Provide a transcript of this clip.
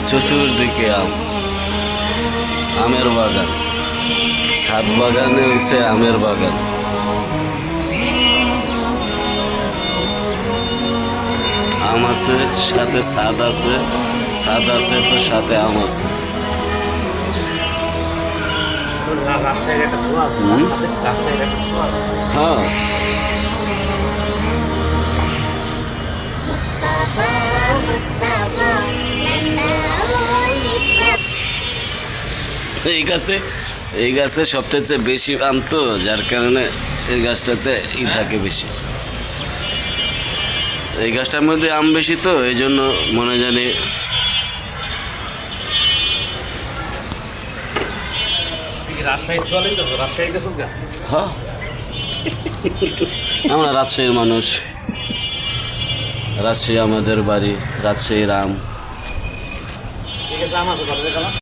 চতুর্দিকে আমের বাগান, ছাদ বাগানে হয়েছে আমের বাগান। আম আছে, সাথে ছাদ আছে, ছাদ আছে তো সাথে আম আছে। হ্যাঁ, এই গাছে সবচেয়ে বেশি আম তো, যার কারণে এই গাছটাতে থাকে বেশি। এই গাছটার মধ্যে আম বেশি তো, এই জন্য মনে জানি হ্যাঁ, আমরা রাজশাহীর মানুষ, রাজশাহী আমাদের বাড়ি, রাজশাহীর আম।